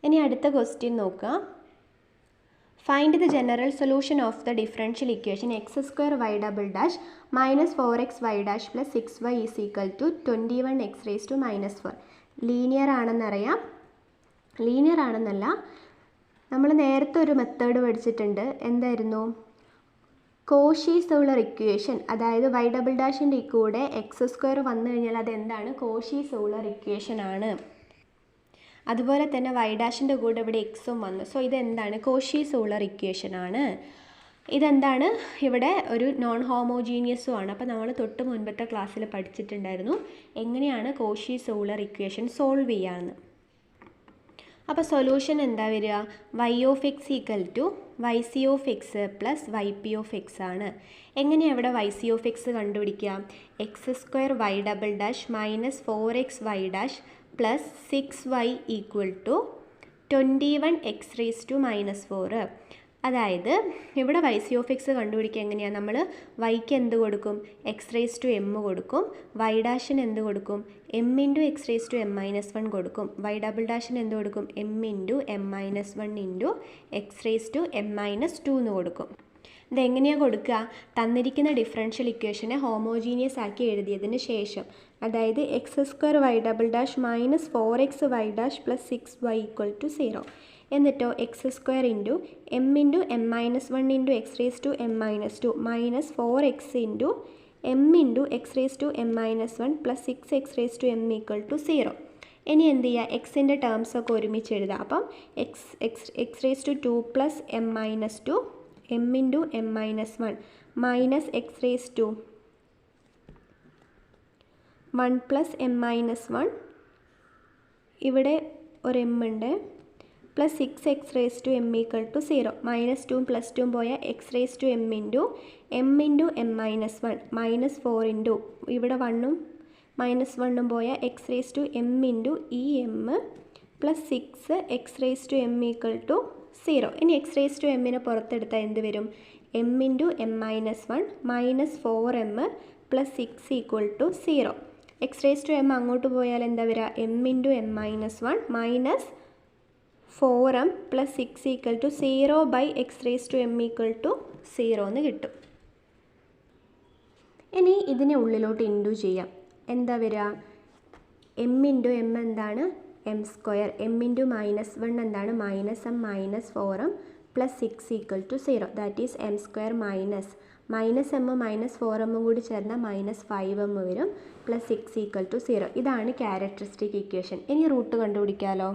ഇനി അടുത്ത ക്വസ്റ്റ്യൻ നോക്കാം. Find the general solution of the differential equation x square Y double dash minus 4x Y dash plus 6y is equal to 21x⁻⁴. Linear ആണെന്നറിയാം. Linear ആണെന്നല്ല, നമ്മൾ നേരത്തെ ഒരു method പഠിച്ചിട്ടുണ്ട്. എന്തായിരുന്നു? Cauchy's Euler equation. അതായത് വൈ ഡബിൾ ഡാഷിൻ്റെ കൂടെ എക്സ് സ്ക്വയർ വന്നു കഴിഞ്ഞാൽ അതെന്താണ്? കോഷീസ് ഓയിലർ ഇക്വേഷൻ ആണ്. അതുപോലെ തന്നെ വൈ ഡാഷിൻ്റെ കൂടെ ഇവിടെ എക്സും വന്നു. സോ ഇതെന്താണ്? കോഷീസ് ഓയിലർ ഇക്വേഷൻ ആണ്. ഇതെന്താണ്? ഇവിടെ ഒരു നോൺ ഹോമോജീനിയസും ആണ്. അപ്പോൾ നമ്മൾ തൊട്ട് മുൻപത്തെ ക്ലാസ്സിൽ പഠിച്ചിട്ടുണ്ടായിരുന്നു എങ്ങനെയാണ് കോഷീസ് ഓയിലർ ഇക്വേഷൻ സോൾവ് ചെയ്യാമെന്ന്. അപ്പോൾ സൊല്യൂഷൻ എന്താ വരിക? Y of X equal to Y C of X plus Y P of X ആണ്. എങ്ങനെയാണ് ഇവിടെ വൈ സി ഓഫ് എക്സ് കണ്ടുപിടിക്കുക? X square Y double dash minus 4x Y dash plus 6y equal to 21x⁻⁴. അതായത് ഇവിടെ Y C of X കണ്ടുപിടിക്കുക എങ്ങനെയാണ്? നമ്മൾ വൈക്ക് എന്ത് കൊടുക്കും? x⁻m കൊടുക്കും. വൈ ഡാഷിന് എന്ത് കൊടുക്കും? m×x⁻m−1 കൊടുക്കും. വൈ ഡബിൾ ഡാഷിന് എന്ത് കൊടുക്കും? m×m−1x⁻m−2 എന്ന് കൊടുക്കും. ഇതെങ്ങനെയാണ് കൊടുക്കുക? തന്നിരിക്കുന്ന ഡിഫറൻഷ്യൽ ഇക്വേഷനെ ഹോമോജീനിയസ് ആക്കി എഴുതിയതിന് ശേഷം, അതായത് x square Y double dash minus 4x Y dash plus 6y equal to 0. എന്നിട്ടോ x square into m×m−1x⁻m−2 minus 4x into m×x⁻m−1 plus 6x⁻m equal to 0. ഇനി എന്ത് ചെയ്യുക? എക്സിൻ്റെ ടേംസ് ഒക്കെ ഒരുമിച്ച് എഴുതുക. അപ്പം x⁻2 plus m−2 m×m−1 minus x⁻1 plus m−1, ഇവിടെ ഒരു m ഉണ്ട്, plus 6x⁻m equal to 0. -2 plus 2 പോയ x⁻m into m×m−1 minus 4 into ഇവിടെ 1ഉം -1ഉം പോയ x⁻m ഇൻറ്റു ഈ m plus 6x⁻m equal to 0. ഇനി x⁻mനെ പുറത്തെടുത്താൽ എന്ത് വരും? m×m−1 minus 4m plus 6 equal to 0. x⁻m അങ്ങോട്ട് പോയാൽ എന്താ വരിക? m×m−1 minus 4m plus 6 equal to 0 by x⁻m equal to 0 എന്ന് കിട്ടും. ഇനി ഇതിനെ ഉള്ളിലോട്ട് ഇൻറ്റു ചെയ്യാം. എന്താ വരിക? m×m എന്താണ്? m square. m×-1 എന്താണ്? -m minus 4m plus 6 equal to 0. That is m square minus -m minus 4m കൂടി ചേർന്നാൽ -5m വരും, പ്ലസ് 6 ഈക്വൽ ടു 0. ഇതാണ് ക്യാരക്ടറിസ്റ്റിക് ഇക്വേഷൻ. ഇനി റൂട്ട് കണ്ടുപിടിക്കാമല്ലോ.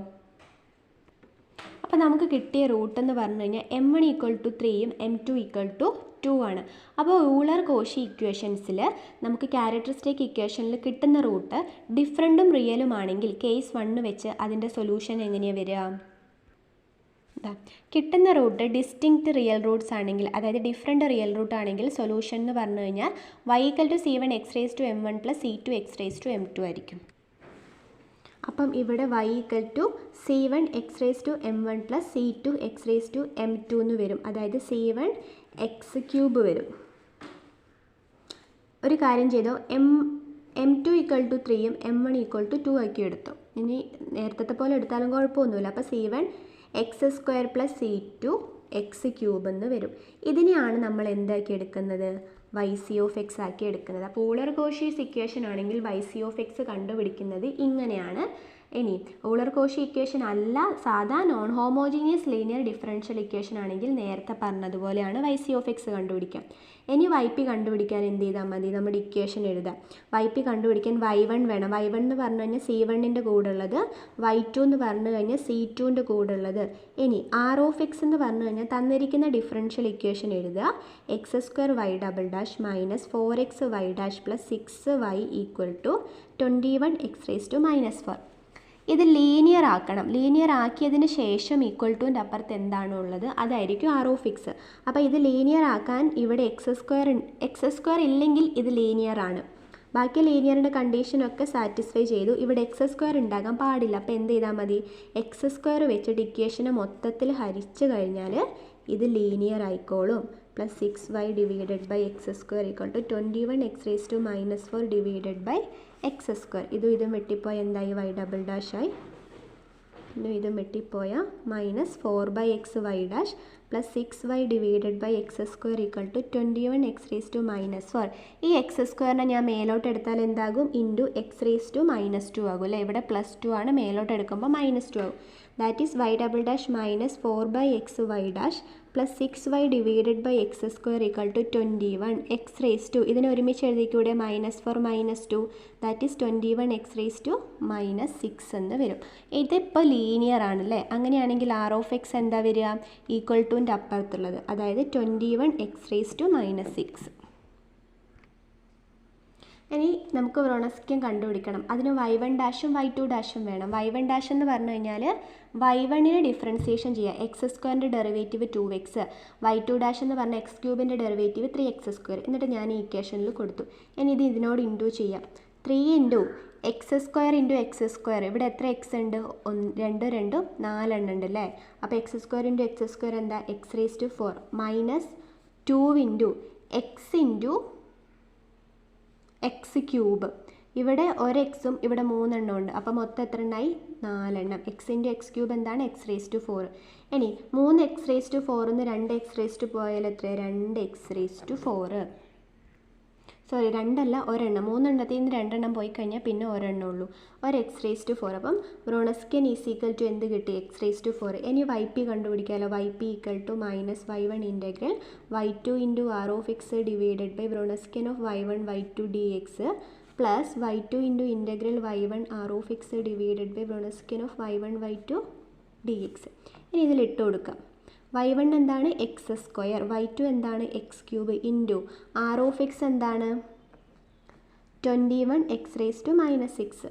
അപ്പോൾ നമുക്ക് കിട്ടിയ റൂട്ട് എന്ന് പറഞ്ഞു കഴിഞ്ഞാൽ m1 ഈക്വൽ ടു 3യും m2 ഈക്വൽ ടു 2 ആണ്. അപ്പോൾ ഊളർ കോഷി ഇക്വേഷൻസിൽ നമുക്ക് ക്യാരക്ടറിസ്റ്റിക് ഇക്വേഷനിൽ കിട്ടുന്ന റൂട്ട് ഡിഫറൻറ്റും റിയലും ആണെങ്കിൽ കേസ് 1 വെച്ച് അതിൻ്റെ സൊല്യൂഷൻ എങ്ങനെയാണ് വരിക? കിട്ടുന്ന റൂട്ട് ഡിസ്റ്റിങ്ക്റ്റ് റിയൽ റൂട്ട്സ് ആണെങ്കിൽ, അതായത് ഡിഫറെൻറ്റ് റിയൽ റൂട്ട് ആണെങ്കിൽ സൊല്യൂഷൻ എന്ന് പറഞ്ഞു കഴിഞ്ഞാൽ y equal to c1x⁻m1 plus c2x⁻m2 ആയിരിക്കും. അപ്പം ഇവിടെ y equal to c1x⁻m1 plus c2x⁻m2 എന്ന് വരും. അതായത് c1x³ വരും. ഒരു കാര്യം ചെയ്തോ, m2 ഈക്വൽ ടു 3യും m1 ഈക്വൽ ടു 2 ആക്കി എടുത്തു. ഇനി നേരത്തെ പോലെ എടുത്താലും കുഴപ്പമൊന്നുമില്ല. അപ്പോൾ c1x² പ്ലസ് c2x³ എന്ന് വരും. ഇതിനെയാണ് നമ്മൾ എന്താക്കി എടുക്കുന്നത്? വൈ സി ഓഫ് എക്സ് ആക്കി എടുക്കുന്നത്. അപ്പോൾ ഊളർ കോഷീസ് ഇക്വേഷൻ ആണെങ്കിൽ വൈ സി ഓഫ് എക്സ് കണ്ടുപിടിക്കുന്നത് ഇങ്ങനെയാണ്. ഇനി ഊളർ കോഷി ഇക്വേഷൻ അല്ല, സാധാ non homogeneous linear differential equation ആണെങ്കിൽ നേരത്തെ പറഞ്ഞതുപോലെയാണ് വൈ സി ഓഫ് എക്സ് കണ്ടുപിടിക്കാം. ഇനി വൈ പി കണ്ടുപിടിക്കാൻ എന്ത് ചെയ്താൽ മതി? നമ്മുടെ ഇക്വേഷൻ എഴുതാം. വൈ പി കണ്ടുപിടിക്കാൻ y1 വേണം. y1 എന്ന് പറഞ്ഞു കഴിഞ്ഞാൽ c1ൻ്റെ കൂടെ ഉള്ളത്, y2 എന്ന് പറഞ്ഞു കഴിഞ്ഞാൽ c2ൻ്റെ കൂടെ ഉള്ളത്. ഇനി ആർ ഓഫ് എക്സ് എന്ന് പറഞ്ഞു കഴിഞ്ഞാൽ തന്നിരിക്കുന്ന ഡിഫറൻഷ്യൽ ഇക്വേഷൻ എഴുതുക. x² y double dash minus 4x y dash plus 6y equal to 21x⁻⁴. ഇത് ലീനിയർ ആക്കണം. ലീനിയർ ആക്കിയതിന് ശേഷം ഈക്വൽ ടുൻ്റെ അപ്പുറത്ത് എന്താണോ ഉള്ളത് അതായിരിക്കും ആർ ഓഫ് എക്സ്. അപ്പോൾ ഇത് ലീനിയർ ആക്കാൻ ഇവിടെ x² ഇല്ലെങ്കിൽ ഇത് ലീനിയർ ആണ്. ബാക്കി ലീനിയറിൻ്റെ കണ്ടീഷനൊക്കെ സാറ്റിസ്ഫൈ ചെയ്തു. ഇവിടെ x² ഉണ്ടാകാൻ പാടില്ല. അപ്പോൾ എന്ത് ചെയ്താൽ മതി? x² വെച്ചിട്ട് ഇക്വേഷനെ മൊത്തത്തിൽ ഹരിച്ചു കഴിഞ്ഞാൽ ഇത് ലീനിയർ ആയിക്കോളും. Plus 6y divided by x² equal to 21x⁻⁴ divided by x². ഇതും വെട്ടിപ്പോയി എന്തായി? y ഡബിൾ ഡാഷായി. പിന്നെ ഇതും വെട്ടിപ്പോയാൽ minus 4/xy' plus 6y divided by x square equal to 21x⁻⁴. ഈ എക്സ് സ്ക്വയറിനെ ഞാൻ മേലോട്ട് എടുത്താൽ എന്താകും? ഇൻറ്റു x⁻² ആകും അല്ലേ? ഇവിടെ +2 ആണ്, മേലോട്ട് എടുക്കുമ്പോൾ -2 ആകും. That is y" minus 4/xy' plus 6y divided by x square equal to 21x⁻². ഇതിനെ ഒരുമിച്ച് എഴുതിക്കൂടെ? -4 - 2 ദാറ്റ് ഈസ് 21x⁻⁻6 എന്ന് വരും. ഇതിപ്പോൾ ലീനിയർ ആണല്ലേ? അങ്ങനെയാണെങ്കിൽ r(x) എന്താ വരിക? ഈക്വൽ ടുൻ്റെ അപ്പുറത്തുള്ളത്, അതായത് 21x⁻6. ഇനി നമുക്ക് വ്രോണസ്ക്യൻ കണ്ടുപിടിക്കണം. അതിന് y1' y2' വേണം. y1' എന്ന് പറഞ്ഞു കഴിഞ്ഞാൽ y1നെ ഡിഫറൻസിയേഷൻ ചെയ്യുക, x² ഡെറിവേറ്റീവ് 2x, y2' എന്ന് പറഞ്ഞാൽ x³ ഡെറിവേറ്റീവ് 3x². എന്നിട്ട് ഞാൻ ഈ ഇക്വേഷനിൽ കൊടുത്തു. ഇനി ഇത് ഇതിനോട് ഇൻറ്റു ചെയ്യാം. 3 × x² × x². ഇവിടെ എത്ര എക്സ് ഉണ്ട്? 2 2 4 എണ്ണം ഉണ്ട് അല്ലേ? അപ്പോൾ x² × x² എന്താ? x⁴ minus 2 × x⁻x³. ഇവിടെ ഒരു എക്സും ഇവിടെ 3 എണ്ണം ഉണ്ട്. അപ്പോൾ മൊത്തം എത്ര എണ്ണമായി? 4 എണ്ണം. x × x³ എന്താണ്? x⁴. ഇനി 3x⁴ നിന്ന് 2x പോയാൽ എത്ര? 2x⁴. സോറി, 2 അല്ല, ഒരെണ്ണം. 3 എണ്ണത്തിൽ നിന്ന് 2 എണ്ണം പോയി കഴിഞ്ഞാൽ പിന്നെ ഒരെണ്ണം ഉള്ളൂ, ഒരു x⁴. അപ്പം വ്രോണസ്ക്യൻ ഈസ് ഈക്വൽ ടു എന്ത് കിട്ടി? x⁴. ഇനി yp കണ്ടുപിടിക്കാമല്ലോ. yp equal to minus y1 integral y2 × r(x) divided by wronskian of y1 y2 dx plus y2 × integral y1 r(x) divided by wronskian of y1 y2 dx. ഇനി ഇതിൽ ഇട്ട് കൊടുക്കാം. y1 എന്താണ്? x², y2 എന്താണ്? x³ into r(x) എന്താണ്? 21x⁻⁻6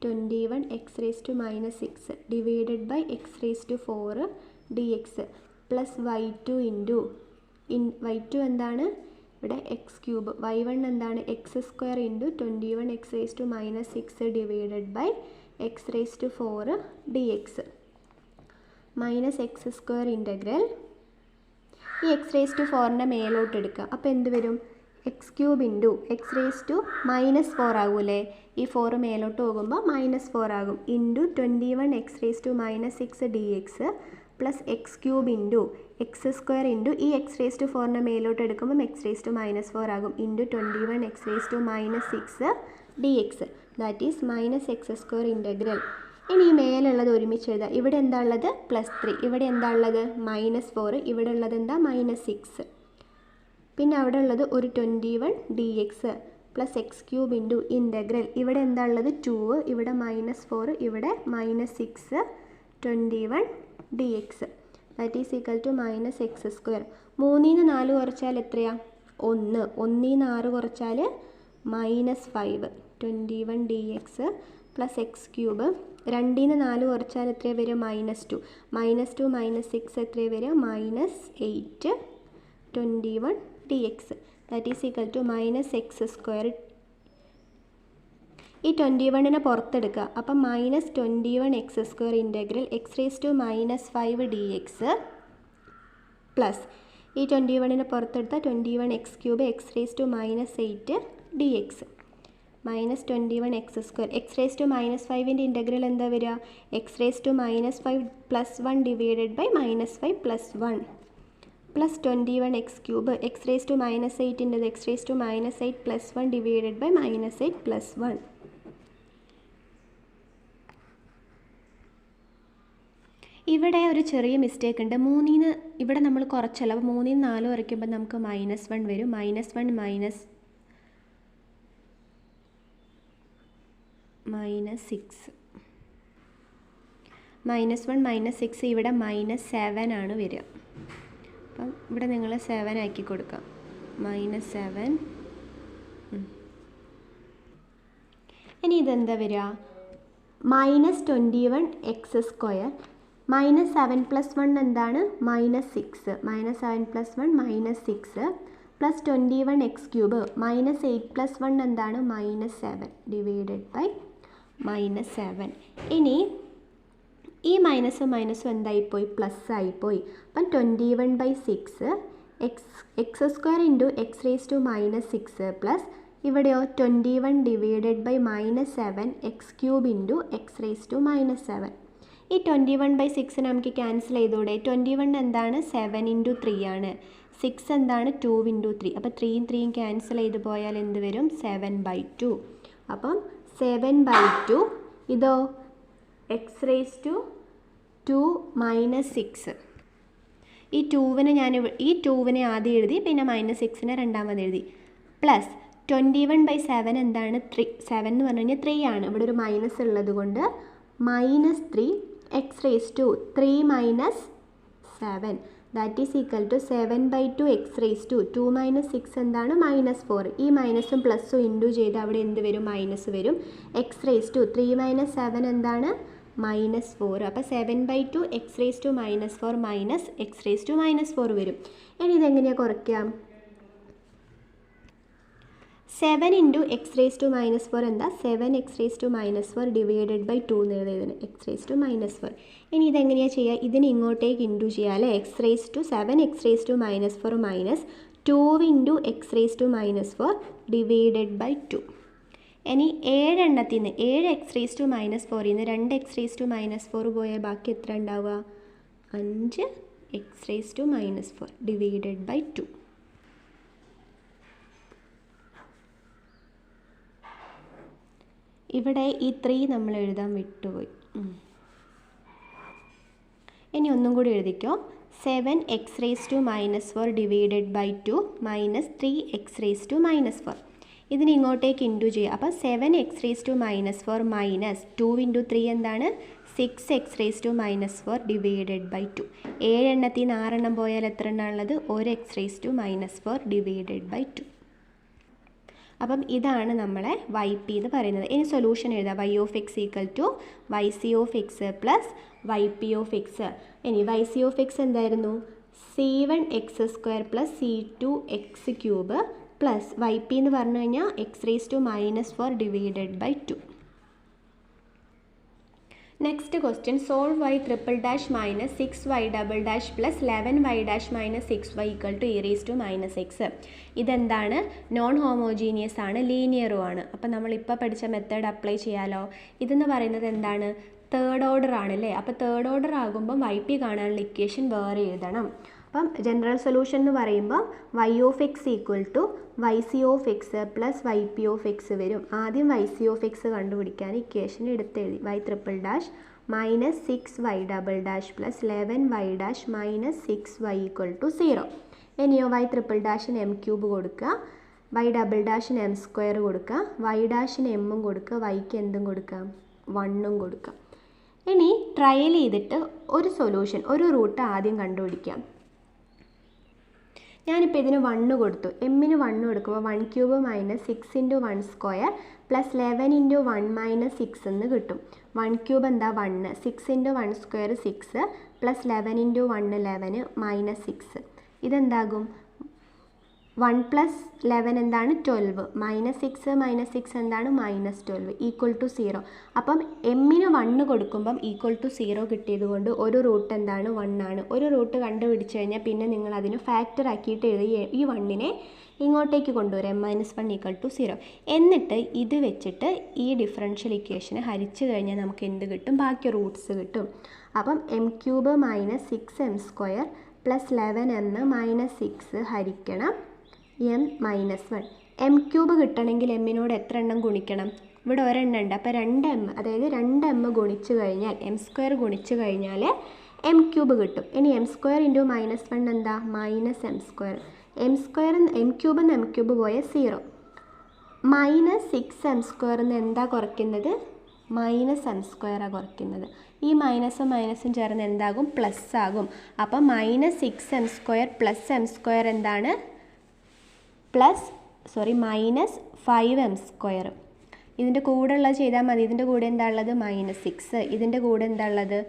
21x⁻⁻6 divided by x⁴ dx plus y2 into y2 എന്താണ്? ഇവിടെ x³ y1 എന്താണ്? x² into 21x⁻⁻6 divided by x⁴ dx minus x² integral ഈ x⁴ മേലോട്ട് എടുക്കുക. അപ്പോൾ എന്ത് വരും? x³ into x⁻⁻4 ആകൂലേ? ഈ 4 മേലോട്ട് പോകുമ്പോൾ -4 ആകും. Into 21x⁻⁻6 dx plus x³ into x² into ഈ x⁴ മേലോട്ട് എടുക്കുമ്പോൾ x⁻⁻4 ആകും. Into 21x⁻⁻6 dx that is -x² integral. ഇനി ഈ മേലുള്ളത് ഒരുമിച്ച് എഴുതാം. ഇവിടെ എന്താ ഉള്ളത്? +3. ഇവിടെ എന്താ ഉള്ളത്? -4. ഇവിടെ ഉള്ളത് എന്താ? -6. പിന്നെ അവിടെ ഉള്ളത് ഒരു 21 dx plus x³ into integral. ഇവിടെ എന്താ ഉള്ളത്? 2. ഇവിടെ -4. ഇവിടെ -6 21 dx that is equal to -x². 3 ന്ന് 4 കുറച്ചാൽ എത്രയാ? 1. 1 ന്ന് 6 കുറച്ചാൽ -5 21 dx പ്ലസ് x³ 2 ന്ന് 4 കുറച്ചാൽ എത്ര വരിക? -2. -2 -6 എത്ര വരിക? -8 21 dx that is equal to -x². ഈ 21നെ പുറത്തെടുക്കുക. അപ്പം -21x² integral x⁻5 dx plus ഈ 21നെ പുറത്തെടുത്താൽ 21x³ x⁻8 dx -21x². x⁻5ൻ്റെ integral എന്താ വരിക? x⁻5 plus 1 divided by -5 plus 1 plus 21x³ x⁻8ൻ്റെ x⁻8 plus 1 divided by -8 plus 1. ഇവിടെ ഒരു ചെറിയ മിസ്റ്റേക്ക് ഉണ്ട്. 3ന് ഇവിടെ നമ്മൾ കുറച്ചല്ല, അപ്പോൾ 3 ന്ന് 4 കുറയ്ക്കുമ്പോൾ നമുക്ക് -1 വരും. -1 -6 ഇവിടെ -7 ആണ് വരിക. അപ്പം ഇവിടെ നിങ്ങൾ 7 ആക്കി കൊടുക്കാം. -7. ഇനി ഇതെന്താ വരിക? -21x² -7 + 1 എന്താണ്? -6. -7 + 1 -6 പ്ലസ് 21x³ -8 + 1 എന്താണ്? -7 ഡിവൈഡഡ് ബൈ -7. ഇനി ഈ മൈനസും എന്തായിപ്പോയി? പ്ലസ് ആയിപ്പോയി. അപ്പം 21/6 x² ഇൻറ്റു x⁻6 പ്ലസ് ഇവിടെയോ 21 divided by -7 x³ into x⁻7. ഈ 21/6 നമുക്ക് ക്യാൻസൽ ചെയ്തൂടെ? 21 എന്താണ്? 7 × 3 ആണ്. 6 എന്താണ്? 2 × 3. അപ്പോൾ 3യും 3യും ക്യാൻസൽ ചെയ്ത് പോയാൽ എന്ത് വരും? 7/2. അപ്പം 7/2 ഇതോ x⁻² - 6. ഈ 2വിനെ ആദ്യം എഴുതി, പിന്നെ -6നെ രണ്ടാമത് എഴുതി. പ്ലസ് 21/7 എന്താണ്? 3. 7 എന്ന് പറഞ്ഞു കഴിഞ്ഞാൽ 3 ആണ്. ഇവിടെ ഒരു മൈനസ് ഉള്ളത് കൊണ്ട് -3 x⁻³ 3 - 7 that is equal to 7/2 x⁻². 2 - 6 എന്താണ്? -4. ഈ മൈനസും പ്ലസ്സും ഇൻറ്റു ചെയ്ത് അവിടെ എന്ത് വരും? മൈനസ് വരും. x⁻². 3 - 7 എന്താണ്? -4. അപ്പോൾ 7/2 x⁻⁻4 x⁻⁻4 വരും. ഇനി ഇതെങ്ങനെയാണ് കുറയ്ക്കാം? 7 × x⁻⁻4 എന്താ? 7x⁻⁻4 ഡിവൈഡഡ് ബൈ 2 എന്ന് എഴുതുന്നത് x⁻⁻4. ഇനി ഇതെങ്ങനെയാണ് ചെയ്യുക? ഇതിന് ഇങ്ങോട്ടേക്ക് ഇൻറ്റു ചെയ്യാം അല്ലേ? 7x⁻⁻4 minus 2 × x⁻⁻4 divided by 2. ഇനി 7 എണ്ണത്തിൽ നിന്ന് 7x⁻⁻4 നിന്ന് 2x⁻⁻4 പോയാൽ ബാക്കി എത്ര ഉണ്ടാവുക? 5x⁻⁻4 divided by 2. ഇവിടെ ഈ 3 നമ്മൾ എഴുതാൻ വിട്ടുപോയി. ഇനി ഒന്നും കൂടി എഴുതിക്കോ. 7x⁻⁻4 divided by 2 minus 3x⁻⁻4. ഇതിന് ഇങ്ങോട്ടേക്ക് ഇൻറ്റു ചെയ്യുക. അപ്പോൾ 7x⁻⁻4 മൈനസ് 2 × 3 എന്താണ്? 6x⁻⁻4 divided by 2. 7 എണ്ണത്തിൽ നിന്ന് 6 എണ്ണം പോയാൽ എത്ര എണ്ണമുള്ളത്? 1x⁻⁻4 divided by 2. അപ്പം ഇതാണ് നമ്മളെ YP എന്ന് പറയുന്നത്. ഇനി സൊല്യൂഷൻ എഴുതാം. y(x) = yc(x) plus yp(x). ഇനി yc(x) എന്തായിരുന്നു? c1x² plus c2x³ plus yp എന്ന് പറഞ്ഞു കഴിഞ്ഞാൽ x⁻⁻4 divided by 2. Next question. Solve y⁻′ - 6y" plus 11y' - 6y = e⁻⁻x. ഇതെന്താണ്? നോൺ ഹോമോജീനിയസ് ആണ്, ലീനിയറും ആണ്. അപ്പം നമ്മളിപ്പോൾ പഠിച്ച മെത്തേഡ് അപ്ലൈ ചെയ്യാലോ. ഇതെന്ന് പറയുന്നത് എന്താണ്? തേർഡ് ഓർഡർ ആണല്ലേ. അപ്പോൾ തേർഡ് ഓർഡർ ആകുമ്പം YP കാണാനുള്ള ഇക്വേഷൻ വേറെ എഴുതണം. അപ്പം ജനറൽ സൊല്യൂഷൻ എന്ന് പറയുമ്പോൾ y(x) = yc(x) പ്ലസ് yp(x) വരും. ആദ്യം yc(x) കണ്ടുപിടിക്കാൻ equation എടുത്തെഴുതി. y⁻′ - 6y" plus 11y' - 6y = 0. ഇനിയോ y⁻ന് m³ കൊടുക്കുക, y⁻ന് m² കൊടുക്കുക, y' m കൊടുക്കുക, yക്ക് എന്തും കൊടുക്കാം? 1 കൊടുക്കാം. ഇനി ട്രയൽ ചെയ്തിട്ട് ഒരു സൊല്യൂഷൻ, ഒരു റൂട്ട് ആദ്യം കണ്ടുപിടിക്കാം. ഞാനിപ്പോൾ ഇതിന് 1 കൊടുത്തു. എമ്മിന് 1 കൊടുക്കുമ്പോൾ 1³ - 6 × 1² പ്ലസ് 11 × 1 - 6 എന്ന് കിട്ടും. 1³ എന്താ? 1. 6 × 1² 6 പ്ലസ് 11 × 1 11 -6. ഇതെന്താകും? 1 + 11 എന്താണ്? 12. -6 - 6 എന്താണ്? -12 = 0. അപ്പം എമ്മിന് 1 കൊടുക്കുമ്പം =0 കിട്ടിയത് കൊണ്ട് ഒരു റൂട്ട് എന്താണ്? 1 ആണ്. ഒരു റൂട്ട് കണ്ടുപിടിച്ച് കഴിഞ്ഞാൽ പിന്നെ നിങ്ങൾ അതിന് ഫാക്ടർ ആക്കിയിട്ട് എഴുതി ഈ 1നെ ഇങ്ങോട്ടേക്ക് കൊണ്ടുവരാം. m-1 = 0. എന്നിട്ട് ഇത് വെച്ചിട്ട് ഈ ഡിഫറൻഷ്യൽ ഇക്വേഷനെ ഹരിച്ചു കഴിഞ്ഞാൽ നമുക്ക് എന്ത് കിട്ടും? ബാക്കി റൂട്ട്സ് കിട്ടും. അപ്പം m³ - 6m² പ്ലസ് 11m - 6 ഹരിക്കണം m-1. m³ കിട്ടണമെങ്കിൽ എമ്മിനോട് എത്ര എണ്ണം ഗുണിക്കണം? ഇവിടെ ഒരെണ്ണം ഉണ്ട്. അപ്പോൾ 2m, അതായത് 2m ഗുണിച്ച് കഴിഞ്ഞാൽ m² ഗുണിച്ച് കഴിഞ്ഞാൽ m³ കിട്ടും. ഇനി m² × -1 എന്താ? -m². m³ m³ പോയ 0. -6m² എന്താ കുറയ്ക്കുന്നത്? -m² കുറയ്ക്കുന്നത്. ഈ മൈനസും മൈനസും ചേർന്ന് എന്താകും? പ്ലസ് ആകും. അപ്പം -6m² പ്ലസ് m² എന്താണ്? -5m². ഇതിൻ്റെ കൂടെ ഉള്ളത് ചെയ്താൽ മതി. ഇതിൻ്റെ കൂടെ എന്താ ഉള്ളത്? -6. ഇതിൻ്റെ കൂടെ എന്താ ഉള്ളത്?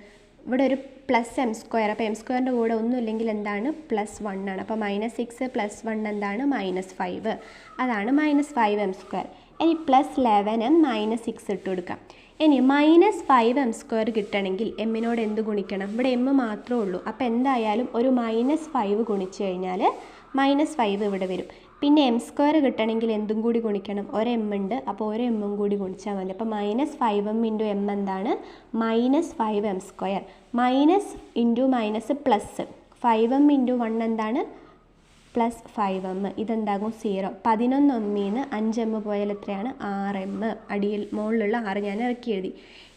ഇവിടെ ഒരു പ്ലസ് m². അപ്പോൾ m²ൻ്റെ കൂടെ ഒന്നുമില്ലെങ്കിൽ എന്താണ്? +1 ആണ്. അപ്പോൾ -6 + 1 എന്താണ്? -5. അതാണ് -5m². ഇനി +11m - 6 ഇട്ട് കൊടുക്കാം. ഇനി -5m² കിട്ടണമെങ്കിൽ എമ്മിനോട് എന്ത് ഗുണിക്കണം? ഇവിടെ m മാത്രമേ ഉള്ളൂ. അപ്പോൾ എന്തായാലും ഒരു -5 ഗുണിച്ച് കഴിഞ്ഞാൽ -5 ഇവിടെ വരും. പിന്നെ എം സ്ക്വയർ കിട്ടണമെങ്കിൽ എന്തും കൂടി ഗുണിക്കണം, ഒരു എം ഉണ്ട്, അപ്പോൾ ഒരു എമ്മും കൂടി ഗുണിച്ചാൽ മതി. അപ്പോൾ -5m × m എന്താണ്? -5m². Minus into minus plus 5m × 1 എന്താണ്? +5m. ഇതെന്താകും? 0. 11 5m പോയാൽ എത്രയാണ്? 6m. അടിയിൽ മുകളിലുള്ള 6 ഞാൻ ഇറക്കി എഴുതി.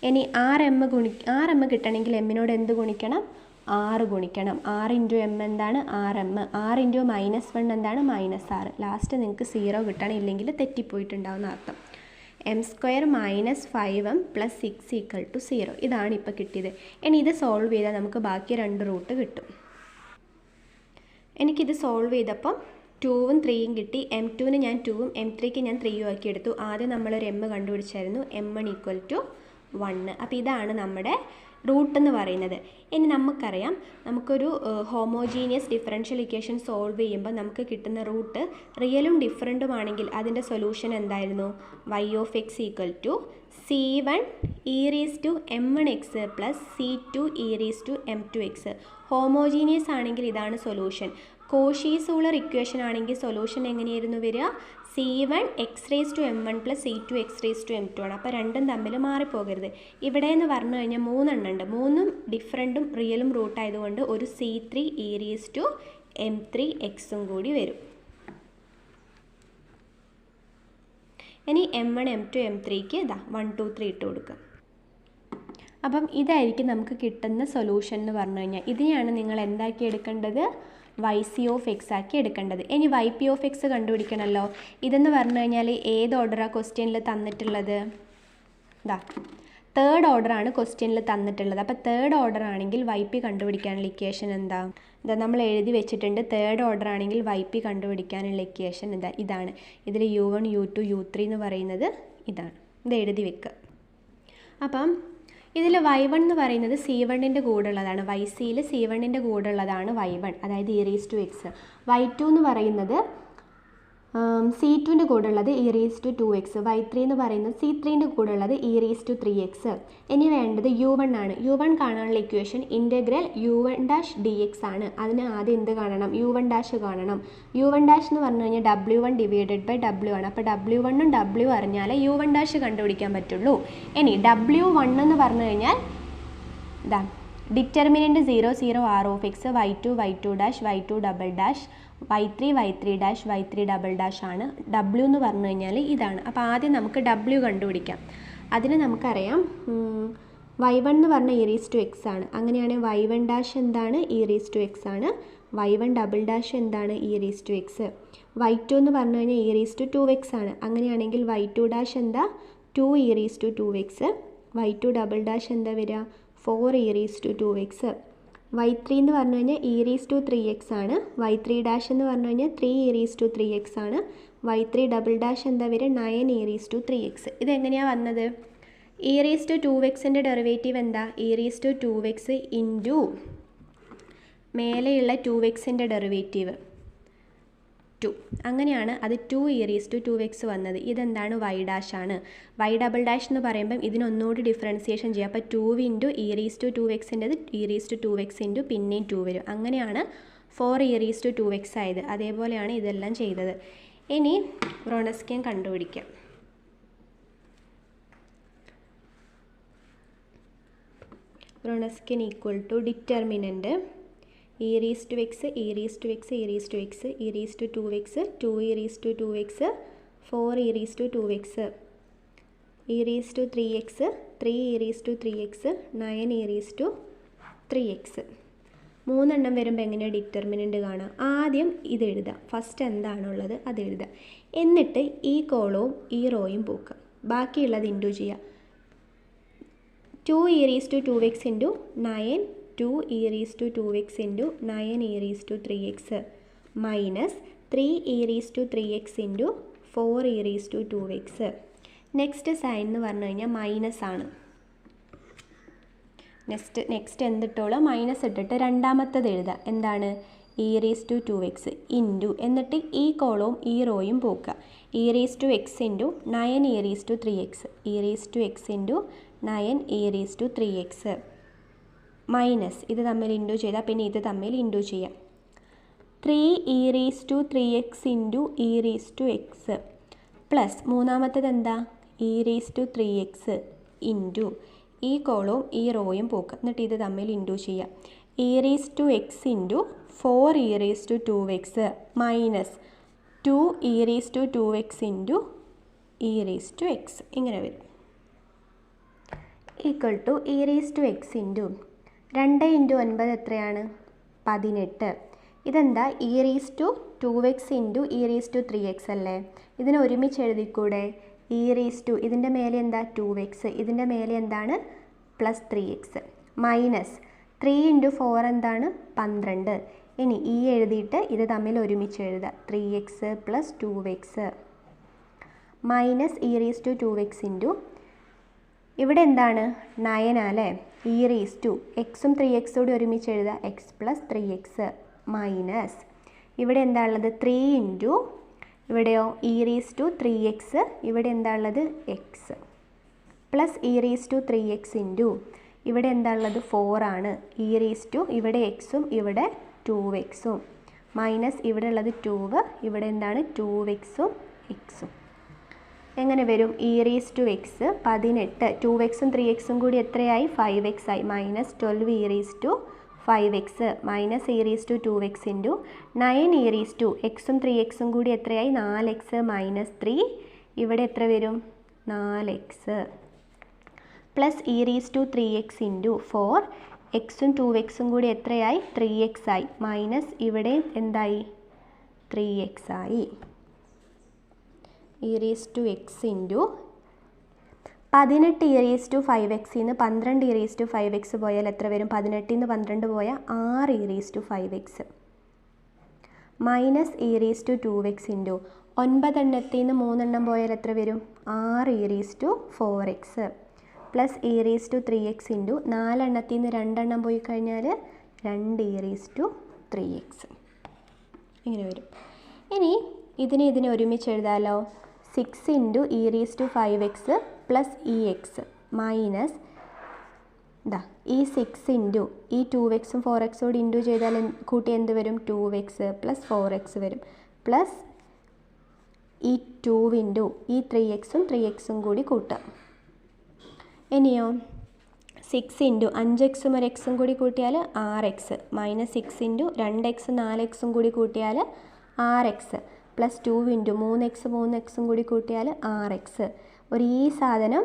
ഇനി 6m കിട്ടണമെങ്കിൽ എമ്മിനോട് എന്ത് ഗുണിക്കണം? 6 ഗുണിക്കണം. 6 × m എന്താണ്? 6m. 6 × -1 എന്താണ്? -6. ലാസ്റ്റ് നിങ്ങൾക്ക് 0 കിട്ടണം, ഇല്ലെങ്കിൽ തെറ്റിപ്പോയിട്ടുണ്ടാവുന്ന അർത്ഥം. m² - 5m + 6 = 0. ഇതാണ് ഇപ്പോൾ കിട്ടിയത്. ഇനി ഇത് സോൾവ് ചെയ്താൽ നമുക്ക് ബാക്കി 2 റൂട്ട് കിട്ടും. എനിക്കിത് സോൾവ് ചെയ്തപ്പം 2ഉം 3ഉം കിട്ടി. m2 ഞാൻ 2ഉം m3 ഞാൻ 3ഉം ആക്കി എടുത്തു. ആദ്യം നമ്മളൊരു m കണ്ടുപിടിച്ചായിരുന്നു, m1 = 1. അപ്പോൾ ഇതാണ് നമ്മുടെ റൂട്ട് എന്ന് പറയുന്നത്. ഇനി നമുക്കറിയാം, നമുക്കൊരു ഹോമോജീനിയസ് ഡിഫറൻഷ്യൽ ഇക്വേഷൻ സോൾവ് ചെയ്യുമ്പോൾ നമുക്ക് കിട്ടുന്ന റൂട്ട് റിയലും ഡിഫറൻറ്റും ആണെങ്കിൽ അതിൻ്റെ സൊല്യൂഷൻ എന്തായിരുന്നു? y(x) = c1e(m1x) + c2e(m2x). ഹോമോജീനിയസ് ആണെങ്കിൽ ഇതാണ് സൊല്യൂഷൻ. കോഷീസ് റൂളർ ഇക്വേഷൻ ആണെങ്കിൽ സൊല്യൂഷൻ എങ്ങനെയായിരുന്നു വരിക? c1x(m1) + c2x(m2) ആണ്. അപ്പോൾ രണ്ടും തമ്മിൽ മാറിപ്പോകരുത്. ഇവിടെ എന്ന് പറഞ്ഞു കഴിഞ്ഞാൽ 3 എണ്ണം ഉണ്ട്. 3ഉം ഡിഫറൻറ്റും റിയലും റൂട്ടായതുകൊണ്ട് ഒരു c3e(m3x) കൂടി വരും. ഇനി m1, m2, m3ക്ക് ഇതാ 1, 2, 3 ഇട്ട് കൊടുക്കുക. അപ്പം ഇതായിരിക്കും നമുക്ക് കിട്ടുന്ന സൊല്യൂഷൻ എന്ന് പറഞ്ഞു കഴിഞ്ഞാൽ. ഇതിനെയാണ് നിങ്ങൾ എന്താക്കി എടുക്കേണ്ടത്? yc(x) ആക്കി എടുക്കേണ്ടത്. ഇനി yp(x) കണ്ടുപിടിക്കണമല്ലോ. ഇതെന്ന് പറഞ്ഞു കഴിഞ്ഞാൽ ഏത് ഓർഡറാണ് ക്വസ്റ്റ്യനിൽ തന്നിട്ടുള്ളത്? ഇതാ തേർഡ് ഓർഡറാണ് ക്വസ്റ്റ്യനിൽ തന്നിട്ടുള്ളത്. അപ്പോൾ തേർഡ് ഓർഡർ ആണെങ്കിൽ yp കണ്ടുപിടിക്കാനുള്ള ഇക്വേഷൻ എന്താ? ഇതാ നമ്മൾ എഴുതി വെച്ചിട്ടുണ്ട്. തേർഡ് ഓർഡർ ആണെങ്കിൽ yp കണ്ടുപിടിക്കാനുള്ള ഇക്വേഷൻ ഇതാണ്. ഇതിൽ u1, u2, u3 എന്ന് പറയുന്നത് ഇതാണ്. ഇത് എഴുതി വെക്കുക. അപ്പം ഇതിൽ y1 എന്ന് പറയുന്നത് c1ൻ്റെ കൂടെ ഉള്ളതാണ്. ycയിൽ c1ൻ്റെ കൂടെ ഉള്ളതാണ് y1, അതായത് e(x). y2 എന്ന് പറയുന്നത് c2ൻ്റെ കൂടെ ഉള്ളത് e(2x). y3 എന്ന് പറയുന്നത് c3ൻ്റെ കൂടെ ഉള്ളത് e(3x). ഇനി വേണ്ടത് u1 ആണ്. u1 കാണാനുള്ള ഇക്വേഷൻ ഇൻ്റഗ്രൽ u1' dx ആണ്. അതിന് ആദ്യം എന്ത് കാണണം? u1' കാണണം. u1' എന്ന് പറഞ്ഞു കഴിഞ്ഞാൽ w1 / w ആണ്. അപ്പോൾ w1ഉം w അറിഞ്ഞാലേ u1' കണ്ടുപിടിക്കാൻ പറ്റുള്ളൂ. ഇനി w1 എന്ന് പറഞ്ഞു കഴിഞ്ഞാൽ ഇതാ determinant 0, 0 r(x), y2, y2', y2 double dash, y3, y3', y3 double dash ആണ്. w എന്ന് പറഞ്ഞു കഴിഞ്ഞാൽ ഇതാണ്. അപ്പോൾ ആദ്യം നമുക്ക് w കണ്ടുപിടിക്കാം. അതിന് നമുക്കറിയാം y1 എന്ന് പറഞ്ഞാൽ e(x) ആണ്. അങ്ങനെയാണെങ്കിൽ y1' എന്താണ്? e(x) ആണ്. y1 ഡബിൾ ഡാഷ് എന്താണ്? e(x). y2 എന്ന് പറഞ്ഞു കഴിഞ്ഞാൽ e(2x) ആണ്. അങ്ങനെയാണെങ്കിൽ y2' എന്താ? 2e(2x). y2 ഡബിൾ ഡാഷ് എന്താ വരിക? 4e(2x). y3 എന്ന് പറഞ്ഞു കഴിഞ്ഞാൽ e(3x) ആണ്. y3' എന്ന് പറഞ്ഞു കഴിഞ്ഞാൽ 3e(3x) ആണ്. y3 ഡബിൾ ഡാഷ് എന്താ വരിക? 9e(3x). ഇതെങ്ങനെയാണ് വന്നത്? e(2x)ൻ്റെ ഡെറിവേറ്റീവ് എന്താ? e(2x) ഇൻറ്റു മേലെയുള്ള 2xൻ്റെ ഡെറിവേറ്റീവ് 2. അങ്ങനെയാണ് അത് 2e(2x) വന്നത്. ഇതെന്താണ്? y' ആണ്. y ഡബിൾ ഡാഷ് എന്ന് പറയുമ്പം ഇതിനൊന്നുകൂടി ഡിഫറൻസിയേഷൻ ചെയ്യുക. അപ്പോൾ 2 × e(2x)ൻ്റെത് e(2x) ഇൻറ്റു പിന്നെയും 2 വരും. അങ്ങനെയാണ് 4e(2x) ആയത്. അതേപോലെയാണ് ഇതെല്ലാം ചെയ്തത്. ഇനി വ്രോൺസ്കിയൻ കണ്ടുപിടിക്കാം. Wronskian equal to determinant e(x), e(x), e(x), e(2x), 2e(2x), 4e(2x), e(3x), 3e(3x), 9e(3x). 3 എണ്ണം വരുമ്പോൾ എങ്ങനെയാണ് ഡിറ്റർമിനൻറ്റ് കാണാം? ആദ്യം ഇത് എഴുതാം. ഫസ്റ്റ് എന്താണുള്ളത് അത് എഴുതാം. എന്നിട്ട് ഈ കോളവും ഈ റോയും പോക്കുക. ബാക്കിയുള്ളത് ഇൻറ്റു ചെയ്യുക. 2e(2x) into 9 2e(2x) into 9e(3x) minus 3e(3x) into 4e(2x). Next sign എന്ന് പറഞ്ഞു കഴിഞ്ഞാൽ മൈനസ് ആണ്. നെക്സ്റ്റ് എന്തിട്ടോളൂ? മൈനസ് ഇട്ടിട്ട് രണ്ടാമത്തത് എഴുതാം. എന്താണ്? e(2x) ഇൻറ്റു എന്നിട്ട് ഈ കോളവും ഈ റോയും പോക്കുക. e(x) into 9e(3x) e(x) into 9e(3x) minus ഇത് തമ്മിൽ ഇൻറ്റു ചെയ്താൽ പിന്നെ ഇത് തമ്മിൽ ഇൻറ്റു ചെയ്യാം. 3e3x ഇൻറ്റു e3x പ്ലസ് മൂന്നാമത്തത് എന്താ e3x ഇൻറ്റു ഈ കോളവും ഈ റോയും പോക്കുക. എന്നിട്ട് ഇത് തമ്മിൽ ഇൻറ്റു ചെയ്യാം. e3x into 4e2x minus 2e2x into e3x ഇങ്ങനെ വരും. Equal to e3x into 2 into 9 എത്രയാണ്? 18. ഇതെന്താ? e2x ഇൻറ്റു e3x അല്ലേ? ഇതിനെ ഒരുമിച്ച് എഴുതിക്കൂടെ? ഇതിൻ്റെ മേലെ എന്താ? 2x. ഇതിൻ്റെ മേലെ എന്താണ്? പ്ലസ് 3x മൈനസ് 3 ഇൻറ്റു 4 എന്താണ്? 12. ഇനി ഈ എഴുതിയിട്ട് ഇത് തമ്മിൽ ഒരുമിച്ച് എഴുതുക. 3x plus 2x minus e2x into ഇവിടെ എന്താണ്? 9 അല്ലേ? എക്സും 3x കൂടി ഒരുമിച്ച് എഴുതുക. എക്സ് പ്ലസ് 3x മൈനസ് ഇവിടെ എന്താ ഉള്ളത്? 3 ഇൻറ്റു ഇവിടെയോ e3x ഇവിടെ എന്താ ഉള്ളത്? എക്സ് പ്ലസ് e3x ഇൻറ്റു ഇവിടെ എന്താ ഉള്ളത്? 4 ആണ്. ഇവിടെ എക്സും ഇവിടെ 2xും മൈനസ് ഇവിടെ ഉള്ളത് 2 ഇവിടെ എന്താണ്? 2xും എക്സും എങ്ങനെ വരും? e(x) 18 2xും 3xും കൂടി എത്രയായി? 5x ആയി. Minus 12e(5x) minus e2x into 9 എക്സും 3xും കൂടി എത്രയായി? 4x മൈനസ് 3 ഇവിടെ എത്ര വരും? 4x പ്ലസ് e3x ഇൻറ്റു 4 എക്സും 2xും കൂടി എത്രയായി? 3x ആയി. മൈനസ് ഇവിടെ എന്തായി? 3x ആയി. e(x) ഇൻറ്റു 18 e5x നിന്ന് 12 e5x പോയാൽ എത്ര വരും? 18 നിന്ന് 12 പോയാൽ 6 e5x മൈനസ് e2x ഇൻറ്റു 9 എണ്ണത്തിൽ നിന്ന് 3 എണ്ണം പോയാൽ എത്ര വരും? 6 e4x പ്ലസ് e3x ഇൻറ്റു 4 എണ്ണത്തിൽ നിന്ന് 2 എണ്ണം പോയി കഴിഞ്ഞാൽ 2 e3x ഇങ്ങനെ വരും. ഇനി ഇതിനെ ഒരുമിച്ച് എഴുതാമല്ലോ. 6 into e5x plus ex minus ഇതാ ഈ 6 ഇൻറ്റു ഈ 2xും 4xോട് ഇൻറ്റു ചെയ്താൽ കൂട്ടി എന്ത് വരും? 2x പ്ലസ് 4x വരും. പ്ലസ് ഈ 2 ഇൻറ്റു ഈ 3xും കൂടി കൂട്ടാം. ഇനിയോ 6 ഇൻറ്റു 5xും ഒരു എക്സും കൂടി കൂട്ടിയാൽ 6x മൈനസ് 6 ഇൻറ്റു 2x 4xും കൂടി കൂട്ടിയാൽ 6x പ്ലസ് 2 ഇൻറ്റു 3xും കൂടി കൂട്ടിയാൽ 6x. ഒരു ഈ സാധനം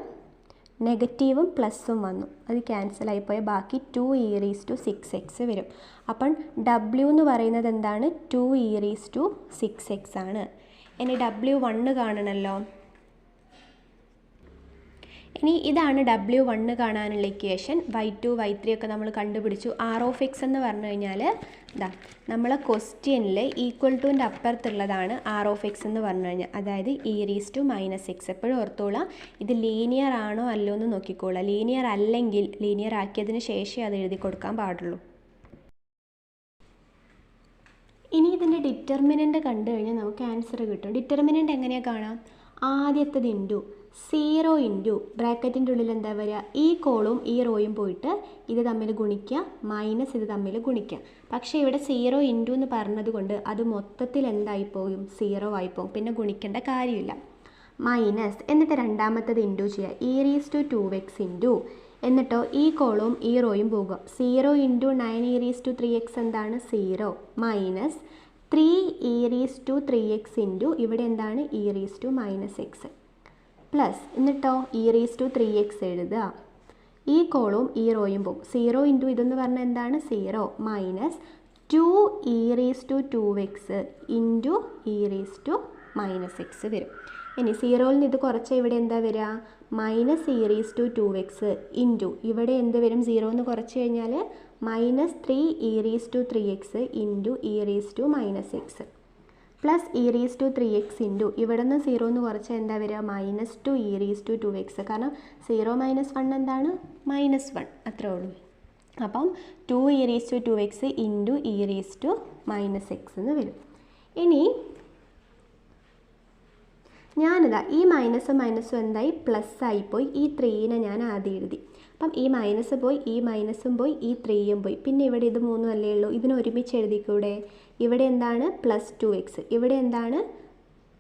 നെഗറ്റീവും പ്ലസ്സും വന്നു, അത് ക്യാൻസലായിപ്പോയി. ബാക്കി 2e6x വരും. അപ്പം w എന്ന് പറയുന്നത് എന്താണ്? 2e6x ആണ്. ഇനി w1 കാണണമല്ലോ. ഇനി ഇതാണ് w1 കാണാനുള്ള ഇക്വേഷൻ. y2 y3 ഒക്കെ നമ്മൾ കണ്ടുപിടിച്ചു. r(x) എന്ന് പറഞ്ഞു കഴിഞ്ഞാൽ ഇതാ നമ്മളെ ക്വസ്റ്റ്യനിൽ ഈക്വൽ ടുവിൻ്റെ അപ്പുറത്തുള്ളതാണ് r(x) എന്ന് പറഞ്ഞു കഴിഞ്ഞാൽ, അതായത് e(-x). എപ്പോഴും ഓർത്തോളാം, ഇത് ലീനിയർ ആണോ അല്ലോ എന്ന് നോക്കിക്കോളാം. ലീനിയർ അല്ലെങ്കിൽ ലീനിയർ ആക്കിയതിന് ശേഷമേ അത് എഴുതി കൊടുക്കാൻ പാടുള്ളൂ. ഇനി ഇതിൻ്റെ ഡിറ്റർമിനൻ്റ് കണ്ടു കഴിഞ്ഞാൽ നമുക്ക് ആൻസർ കിട്ടും. ഡിറ്റർമിനൻ്റ് എങ്ങനെയാണ് കാണാം? ആദ്യത്തത് ഇൻറ്റു 0 ഇൻറ്റു ബ്രാക്കറ്റിൻ്റെ ഉള്ളിൽ എന്താ വരിക? ഈ കോളും ഈ റോയും പോയിട്ട് ഇത് തമ്മിൽ ഗുണിക്കുക മൈനസ് ഇത് തമ്മിൽ ഗുണിക്കുക. പക്ഷേ ഇവിടെ 0 ഇൻറ്റു എന്ന് പറഞ്ഞത് കൊണ്ട് അത് മൊത്തത്തിൽ എന്തായിപ്പോവും? 0 ആയിപ്പോവും. പിന്നെ ഗുണിക്കേണ്ട കാര്യമില്ല. മൈനസ് എന്നിട്ട് രണ്ടാമത്തത് ഇൻറ്റു ചെയ്യുക. e2x ഇൻറ്റു എന്നിട്ടോ ഈ കോളും ഈ റോയും പോകുക. 0 ഇൻറ്റു 9e3x എന്താണ്? 0 മൈനസ് 3e3x ഇൻറ്റു ഇവിടെ എന്താണ്? e−x പ്ലസ് എന്നിട്ടോ e3x എഴുതുക. ഈ കോളും ഈ റോയും പോകും. 0 ഇൻറ്റു ഇതെന്ന് പറഞ്ഞാൽ എന്താണ്? 0 മൈനസ് 2e2x ഇൻറ്റു e−x വരും. ഇനി 0യിൽ നിന്ന് ഇത് കുറച്ച് ഇവിടെ എന്താ വരിക? മൈനസ് e2x ഇൻറ്റു ഇവിടെ എന്ത് വരും? 0 എന്ന് കുറച്ച് കഴിഞ്ഞാൽ minus 3e3x into e−x plus e3x into ഇവിടെ നിന്ന് 0 എന്ന് കുറച്ചാൽ എന്താ വരിക? Minus 2e2x. കാരണം 0 മൈനസ് 1 എന്താണ്? -1 അത്രേ ഉള്ളൂ. അപ്പം 2e2x ഇൻറ്റു e−x എന്ന് വരും. ഇനി ഞാനിതാ ഈ മൈനസും എന്തായി? പ്ലസ് ആയിപ്പോയി. ഈ 3നെ ഞാൻ ആദ്യം എഴുതി. അപ്പം ഈ മൈനസ് പോയി, ഈ മൈനസും പോയി, ഈ 3യും പോയി. പിന്നെ ഇവിടെ ഇത് 3 അല്ലേ ഉള്ളൂ. ഇതിനെ ഒരുമിച്ച് എഴുതിക്കൂടെ? ഇവിടെ എന്താണ് പ്ലസ് 2x, ഇവിടെ എന്താണ്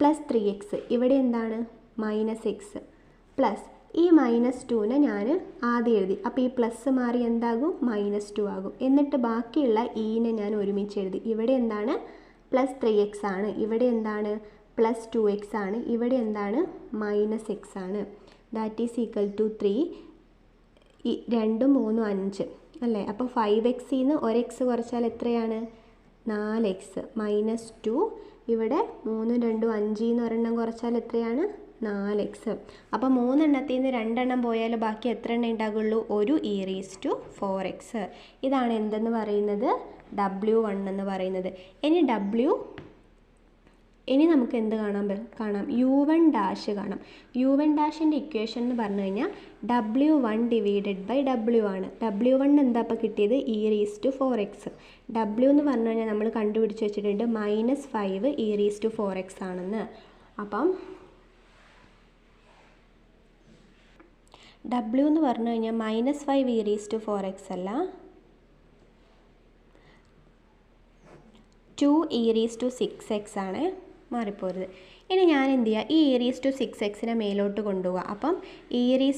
പ്ലസ് 3x, ഇവിടെ എന്താണ് മൈനസ് എക്സ് പ്ലസ് ഈ -2നെ ഞാൻ ആദ്യം എഴുതി. അപ്പോൾ ഈ പ്ലസ് മാറി എന്താകും -2 ആകും. എന്നിട്ട് ബാക്കിയുള്ള ഈനെ ഞാൻ ഒരുമിച്ച് എഴുതി. ഇവിടെ എന്താണ് പ്ലസ് 3x ആണ്, ഇവിടെ എന്താണ് പ്ലസ് 2x ആണ്, ഇവിടെ എന്താണ് -x ആണ്. That is equal to 3. 2 3 5 അല്ലേ. അപ്പോൾ 5xന്ന് 1x കുറച്ചാൽ എത്രയാണ്? 4x -2. ഇവിടെ 3 2 5 ഒരെണ്ണം കുറച്ചാൽ എത്രയാണ്? 4x. അപ്പോൾ 3 എണ്ണത്തിൽ നിന്ന് 2 എണ്ണം പോയാൽ ബാക്കി എത്ര എണ്ണം ഉണ്ടാകുള്ളൂ? ഒരു e⁴x. ഇതാണ് എന്തെന്ന് പറയുന്നത്? W1 എന്ന് പറയുന്നത്. ഇനി നമുക്ക് എന്ത് കാണാം? u1 ഡാഷ് കാണാം. u1 ഡാഷിൻ്റെ ഇക്വേഷൻ എന്ന് പറഞ്ഞു കഴിഞ്ഞാൽ w1 ഡിവൈഡഡ് ബൈ w ആണ്. w1 എന്താ ഇപ്പോൾ കിട്ടിയത്? e⁴x. w എന്ന് പറഞ്ഞു കഴിഞ്ഞാൽ നമ്മൾ കണ്ടുപിടിച്ച് വെച്ചിട്ടുണ്ട് -5 e⁴x ആണെന്ന്. അപ്പം w എന്ന് പറഞ്ഞു കഴിഞ്ഞാൽ -5 e⁴x അല്ല, 2 e⁶x ആണ്. മാറിപ്പോരുത്. ഇനി ഞാൻ എന്ത് ചെയ്യുക? ഈ e⁶xനെ മേലോട്ട് കൊണ്ടുപോവുക. അപ്പം e⁴x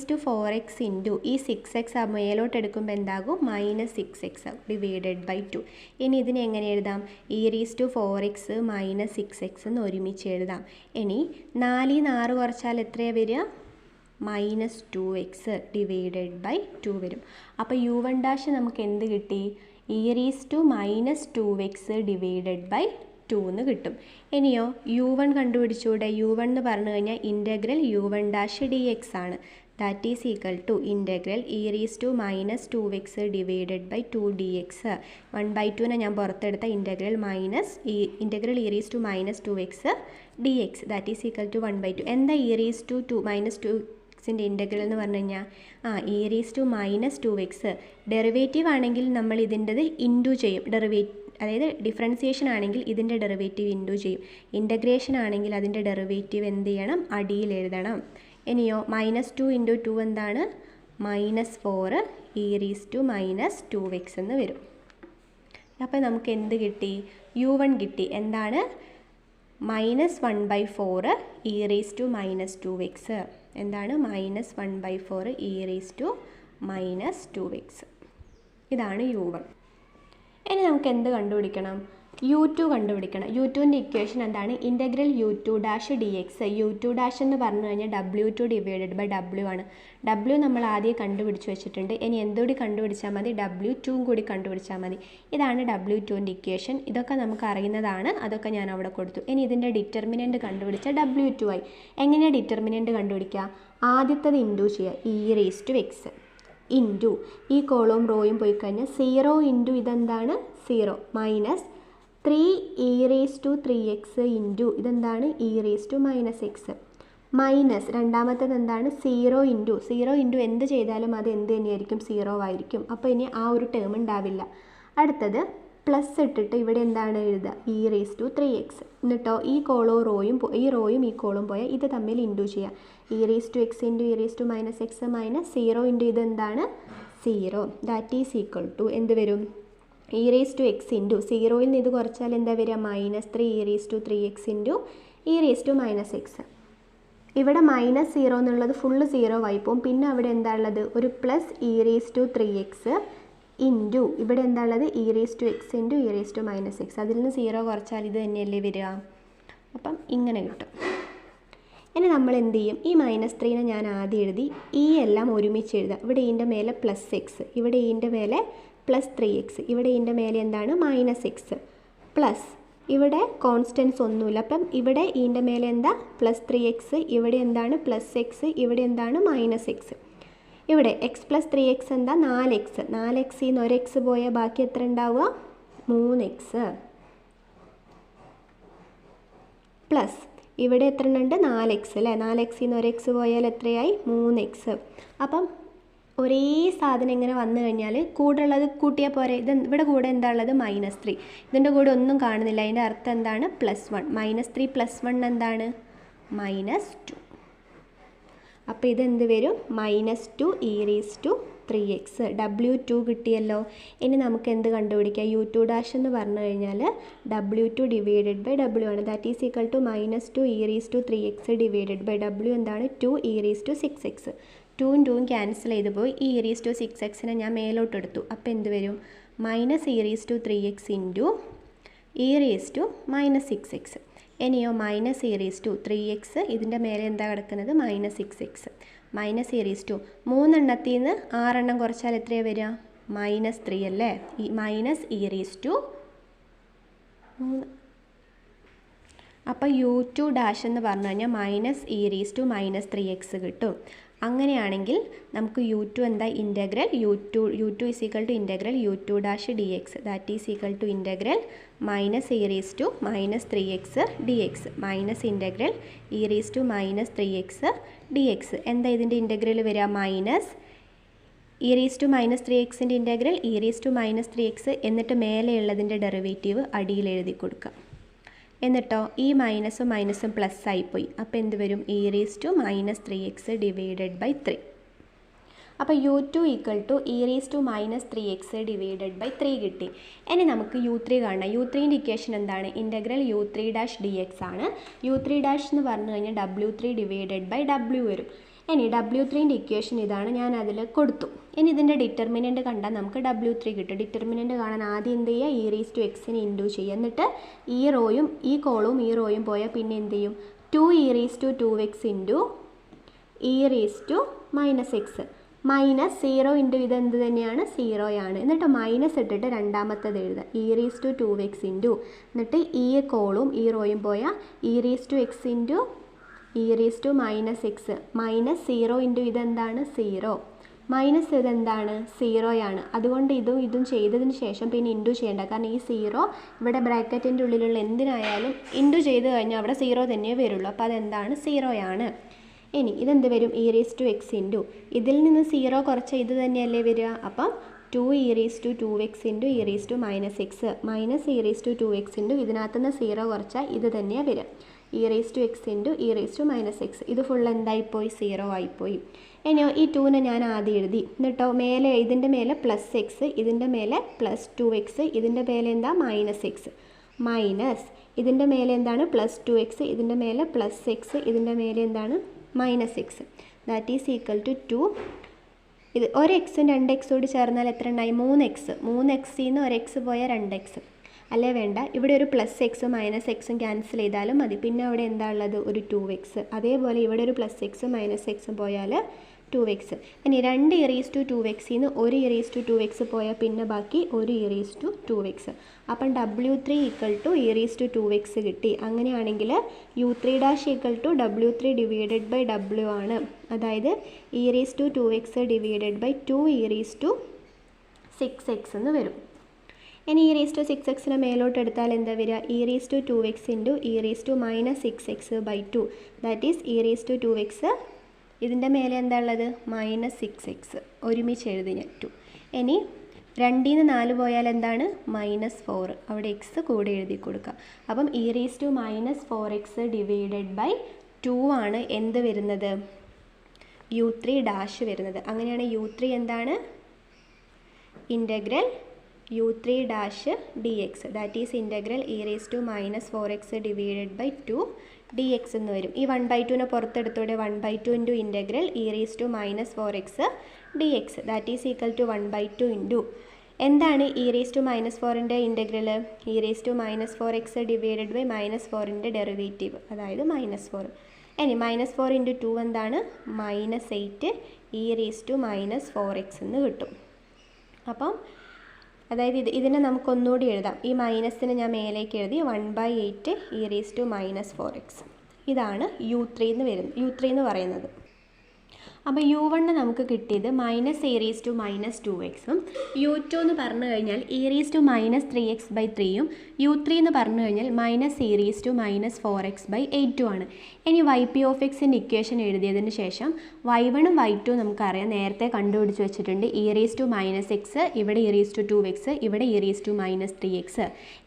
ഇൻറ്റു ഈ 6x മേലോട്ട് എടുക്കുമ്പോൾ എന്താകും? -6x divided by 2. ഇനി ഇതിനെ എങ്ങനെ എഴുതാം? e⁴x -6x എന്ന് ഒരുമിച്ച് എഴുതാം. ഇനി 4 6 കുറച്ചാൽ എത്രയാണ് വരിക? -2x ഡിവൈഡഡ് ബൈ 2 വരും. അപ്പോൾ u1 ഡാഷ് നമുക്ക് എന്ത് കിട്ടി? e⁻²x ഡിവൈഡഡ് ബൈ 2 എന്ന് കിട്ടും. ഇനിയോ u1 കണ്ടുപിടിച്ചൂടെ? u1 എന്ന് പറഞ്ഞു കഴിഞ്ഞാൽ ഇൻ്റഗ്രൽ u1 ഡാഷ് dx ആണ്. That is equal to integral e⁻²x divided by 2 dx. 1/2നെ ഞാൻ പുറത്തെടുത്ത integral e⁻²x dx that is equal to 1/2. എന്താ e⁻²ൻ്റെ ഇൻ്റഗ്രൽ എന്ന് പറഞ്ഞു കഴിഞ്ഞാൽ e⁻²x ഡെറിവേറ്റീവ് ആണെങ്കിൽ നമ്മൾ ഇതിൻ്റെത് ഇൻറ്റു ചെയ്യും. അതായത് ഡിഫറൻസിയേഷൻ ആണെങ്കിൽ ഇതിൻ്റെ ഡെറിവേറ്റീവ് ഇൻറ്റു ചെയ്യും. ഇൻ്റഗ്രേഷൻ ആണെങ്കിൽ അതിൻ്റെ ഡെറിവേറ്റീവ് എന്ത് ചെയ്യണം? അടിയിൽ എഴുതണം. ഇനിയോ -2 × 2 എന്താണ്? -4 e⁻²x എന്ന് വരും. അപ്പോൾ നമുക്ക് എന്ത് കിട്ടി? u1 കിട്ടി. എന്താണ്? -1/4 e⁻²x. എന്താണ്? -1/4 e⁻²x. ഇതാണ് u1. ഇനി നമുക്ക് എന്ത് കണ്ടുപിടിക്കണം? u2 കണ്ടുപിടിക്കണം. u2ൻ്റെ ഇക്വേഷൻ എന്താണ്? Integral u2 dash dx. u2 dash എന്ന് പറഞ്ഞു കഴിഞ്ഞാൽ w2 ഡിവൈഡഡ് ബൈ w ആണ്. w നമ്മൾ ആദ്യം കണ്ടുപിടിച്ച് വെച്ചിട്ടുണ്ട്. ഇനി എന്തുകൂടി കണ്ടുപിടിച്ചാൽ മതി? w2 കൂടി കണ്ടുപിടിച്ചാൽ മതി. ഇതാണ് w2ൻ്റെ ഇക്വേഷൻ. ഇതൊക്കെ നമുക്ക് അറിയുന്നതാണ്. അതൊക്കെ ഞാൻ അവിടെ കൊടുത്തു. ഇനി ഇതിൻ്റെ ഡിറ്റർമിനൻറ്റ് കണ്ടുപിടിച്ചാൽ w2 ആയി. എങ്ങനെയാണ് ഡിറ്റർമിനൻറ്റ് കണ്ടുപിടിക്കുക? ആദ്യത്തത് ഇൻറ്റു ചെയ്യുക. e⁻x ഇൻറ്റു ഈ കോളവും റോയും പോയി കഴിഞ്ഞാൽ 0 ഇൻറ്റു ഇതെന്താണ്? 0 -3 e⁻3x ഇൻറ്റു ഇതെന്താണ്? e⁻−x മൈനസ് രണ്ടാമത്തേത് എന്താണ്? 0 ഇൻറ്റു എന്ത് ചെയ്താലും അത് എന്ത് തന്നെയായിരിക്കും? 0 ആയിരിക്കും. അപ്പോൾ ഇനി ആ ഒരു ടേം ഉണ്ടാവില്ല. അടുത്തത് പ്ലസ് ഇട്ടിട്ട് ഇവിടെ എന്താണ് എഴുതുക? e⁻3x. എന്നിട്ടോ ഈ കോളവും റോയും ഈ കോളും പോയാൽ ഇത് തമ്മിൽ ഇൻറ്റു ചെയ്യുക. e⁻x into e⁻−x minus 0 into ഇതെന്താണ്? 0. ദാറ്റ് ഈസ് ഈക്വൽ ടു എന്ത് വരും? e⁻x ഇൻറ്റു 0യിൽ നിന്ന് ഇത് കുറച്ചാൽ എന്താ വരിക? -3 e⁻3x ഇൻറ്റു e⁻−x. ഇവിടെ -0 എന്നുള്ളത് ഫുള്ള് 0 ആയി പോകും. പിന്നെ അവിടെ എന്താ ഉള്ളത്? ഒരു പ്ലസ് e⁻3x ഇൻറ്റു ഇവിടെ എന്താ ഉള്ളത്? e⁻x into e⁻−x. അതിൽ നിന്ന് 0 കുറച്ചാൽ ഇത് തന്നെയല്ലേ വരിക? അപ്പം ഇങ്ങനെ കിട്ടും. ഇനി നമ്മൾ എന്ത് ചെയ്യും? ഈ -3നെ ഞാൻ ആദ്യം എഴുതി. ഈ എല്ലാം ഒരുമിച്ച് എഴുതാം. ഇവിടെ ഇതിൻ്റെ മേലെ +x, ഇവിടെ ഇതിൻ്റെ മേലെ +3x, ഇവിടെ ഇതിൻ്റെ മേലെ എന്താണ്? -x പ്ലസ് ഇവിടെ കോൺസ്റ്റൻസ് ഒന്നുമില്ല. അപ്പം ഇവിടെ ഇതിൻ്റെ മേലെ എന്താ? +3x, ഇവിടെ എന്താണ്? +x, ഇവിടെ എന്താണ്? -x. ഇവിടെ x + 3x എന്താ? 4x. 4xൽ നിന്ന് 1x പോയാൽ ബാക്കി എത്ര ഉണ്ടാവുക? 3x പ്ലസ് ഇവിടെ എത്ര ഉണ്ട്? 4x അല്ലേ. 4xൽ നിന്ന് 1x പോയാൽ എത്രയായി? 3x. അപ്പം ഒരേ സാധനം ഇങ്ങനെ വന്നു കഴിഞ്ഞാൽ കൂടെ ഉള്ളത് കൂട്ടിയാൽ പോരെ. ഇത് ഇവിടെ കൂടെ എന്താ ഉള്ളത്? -3. ഇതിൻ്റെ കൂടെ ഒന്നും കാണുന്നില്ല. അതിൻ്റെ അർത്ഥം എന്താണ്? +1. -3 + 1 എന്താണ്? -2. അപ്പോൾ ഇതെന്ത് വരും? -2 e⁻ 3x. W2 കിട്ടിയല്ലോ. ഇനി നമുക്ക് എന്ത് കണ്ടുപിടിക്കാം? U2 ഡാഷ് എന്ന് പറഞ്ഞു കഴിഞ്ഞാൽ W2 ഡിവൈഡഡ് ബൈ W ആണ്. That is equal to -2 e⁻³ divided by W എന്താണ്? 2 e⁻⁶. 2ഉം 2ഉം ക്യാൻസൽ ചെയ്ത് പോയി. ഈ e⁻⁶ ഞാൻ മേലോട്ട് എടുത്തു. അപ്പോൾ എന്ത് വരും? -e⁻³ into e⁻⁻6x. ഇനിയോ -e⁻3x, ഇതിൻ്റെ മേലെ എന്താ കിടക്കുന്നത്? -6x. -e⁻, 3 എണ്ണത്തിൽ നിന്ന് 6 എണ്ണം കുറച്ചാൽ എത്രയാണ് വരിക? -3 അല്ലേ? ഈ -e⁻3. അപ്പോൾ U2 ഡാഷ് എന്ന് പറഞ്ഞു കഴിഞ്ഞാൽ -e⁻3x കിട്ടും. അങ്ങനെയാണെങ്കിൽ നമുക്ക് U2 എന്താ? Integral U2 is equal to integral U2 dash dx. That is equal to integral -e⁻3x dx minus integral e⁻3x dx. എന്താ ഇതിൻ്റെ ഇൻ്റഗ്രൽ വരിക? -e⁻3xൻ്റെ ഇൻ്റഗ്രൽ e⁻3x, എന്നിട്ട് മേലെയുള്ളതിൻ്റെ ഡെറിവേറ്റീവ് അടിയിൽ എഴുതി കൊടുക്കുക. എന്നിട്ടോ ഈ മൈനസും മൈനസും പ്ലസ് ആയിപ്പോയി. അപ്പോൾ എന്ത് വരും? e⁻3x divided by 3. അപ്പോൾ U2 equal to e⁻3x divided by 3 കിട്ടി. ഇനി നമുക്ക് U3 കാണണം. U3ൻ്റെ ഇക്വേഷൻ എന്താണ്? ഇൻ്റഗ്രൽ U3 ഡാഷ് dx ആണ്. U3 ഡാഷ് എന്ന് പറഞ്ഞു കഴിഞ്ഞാൽ W3 ഡിവൈഡഡ് ബൈ W വരും. ഇനി W3ൻ്റെ ഇക്വേഷൻ ഇതാണ്, ഞാൻ അതിൽ കൊടുത്തു. ഇനി ഇതിൻ്റെ ഡിറ്റർമിനൻ്റ് കണ്ടാൽ നമുക്ക് W3 കിട്ടും. ഡിറ്റർമിനൻ്റ് കാണാൻ ആദ്യം എന്ത് ചെയ്യുക? e⁻x ഇൻറ്റു ചെയ്യുക. എന്നിട്ട് ഈ റോയും ഈ കോളും ഈ റോയും പോയാൽ പിന്നെ എന്ത് ചെയ്യും? 2 e⁻2x ഇൻറ്റു e⁻−x. -0 ഇൻറ്റു ഇത് എന്ത് തന്നെയാണ്? 0 ആണ്. എന്നിട്ട് മൈനസ് ഇട്ടിട്ട് രണ്ടാമത്തത് എഴുതുക. e⁻2x ഇൻറ്റു, എന്നിട്ട് ഈ കോളും ഈ റോയും പോയാൽ e⁻x ഇൻറ്റു e⁻−x. -0 ഇൻറ്റു ഇതെന്താണ്? 0. മൈനസ് ഇതെന്താണ്? 0 ആണ്. അതുകൊണ്ട് ഇതും ചെയ്തതിന് ശേഷം പിന്നെ ഇൻറ്റു ചെയ്യേണ്ട. കാരണം ഈ 0 ഇവിടെ ബ്രാക്കറ്റിൻ്റെ ഉള്ളിലുള്ള എന്തിനായാലും ഇൻറ്റു ചെയ്ത് കഴിഞ്ഞാൽ അവിടെ 0 തന്നെ വരുള്ളൂ. അപ്പോൾ അതെന്താണ്? 0 ആണ്. ഇനി ഇതെന്ത് വരും? e⁻x ഇൻറ്റു, ഇതിൽ നിന്ന് 0 കുറച്ച് ഇത് തന്നെയല്ലേ വരിക? അപ്പം 2 e⁻2x into e⁻−x -e⁻2x into ഇതിനകത്ത് നിന്ന് 0 കുറച്ചാൽ ഇത് തന്നെയാണ് വരിക. e⁻x into e⁻−x. ഇത് ഫുൾ എന്തായിപ്പോയി? 0 ആയിപ്പോയി. ഇനിയോ ഈ 2നെ ഞാൻ ആദ്യം എഴുതി. എന്നിട്ടോ മേലെ ഇതിൻ്റെ മേലെ +x, ഇതിൻ്റെ മേലെ +2x, ഇതിൻ്റെ മേലെ എന്താ? -x. മൈനസ് ഇതിൻ്റെ മേലെ എന്താണ്? +2x, ഇതിൻ്റെ മേലെ +x, ഇതിൻ്റെ മേലെ എന്താണ്? -x. That is equal to 2. ഇത് ഒരു എക്സും 2x കൂടി ചേർന്നാൽ എത്ര ഉണ്ടായി? 3x. 3xൽ നിന്ന് ഒരു x പോയാൽ 2x. അല്ലേ വേണ്ട, ഇവിടെ ഒരു +x -x ക്യാൻസൽ ചെയ്താലും മതി. പിന്നെ അവിടെ എന്താ ഉള്ളത്? ഒരു 2x. അതേപോലെ ഇവിടെ ഒരു +x -x പോയാൽ 2x. ഇനി 2 e⁻2x നിന്ന് ഒരു e⁻2x പോയാൽ പിന്നെ ബാക്കി ഒരു e⁻2x. അപ്പം W3 ഈക്വൽ ടു e⁻2x കിട്ടി. അങ്ങനെയാണെങ്കിൽ U3 dash equal to W3 divided by W ആണ്. അതായത് e⁻2x ഡിവൈഡഡ് ബൈ 2 e⁻6x എന്ന് വരും. ഇനി e⁻6xനെ മേലോട്ട് എടുത്താൽ എന്താ വരിക? e⁻2x into e⁻−6x by 2. That is e⁻2x. ഇതിൻ്റെ മേലെ എന്താ ഉള്ളത്? -6x. ഒരുമിച്ച് എഴുതി ഞാൻ 2. ഇനി 2ൽ നിന്ന് 4 പോയാൽ എന്താണ്? -4. അവിടെ x കൂടെ എഴുതി കൊടുക്കുക. അപ്പം e⁻4x ഡിവൈഡഡ് ബൈ 2 ആണ് എന്ത് വരുന്നത്? U3 ഡാഷ് വരുന്നത്. അങ്ങനെയാണ് U3 എന്താണ്? Integral U3 dash dx. That is integral e⁻4x divided by 2 dx എന്ന് വരും. ഈ 1/2നെ പുറത്തെടുത്തോടെ 1/2 into integral e⁻4x dx. That is equal to 1/2 into എന്താണ് e⁻4ൻ്റെ ഇൻ്റഗ്രൽ? e⁻4x ഡിവൈഡഡ് ബൈ -4ൻ്റെ ഡെറിവേറ്റീവ്, അതായത് -4. ഇനി -4 ഇൻറ്റു 2 എന്താണ്? -8 e⁻4x എന്ന് കിട്ടും. അപ്പം അതായത് ഇതിനെ നമുക്കൊന്നുകൂടി എഴുതാം. ഈ മൈനസിനെ ഞാൻ മേലേക്ക് എഴുതി 1/8 e⁻4x. ഇതാണ് U3 എന്ന് പറയുന്നത്. അപ്പോൾ U1 നമുക്ക് കിട്ടിയത് -e⁻2x-ഉം U2 എന്ന് പറഞ്ഞു കഴിഞ്ഞാൽ e⁻3x ബൈ 3യും U3 എന്ന് പറഞ്ഞു കഴിഞ്ഞാൽ -e⁻4x/8 ആണ്. ഇനി yp(x)ൻ്റെ ഇക്വേഷൻ എഴുതിയതിന് ശേഷം y1ഉം y2 നമുക്കറിയാം, നേരത്തെ കണ്ടുപിടിച്ച് വെച്ചിട്ടുണ്ട്. e⁻x, ഇവിടെ e⁻2x, ഇവിടെ e⁻3x.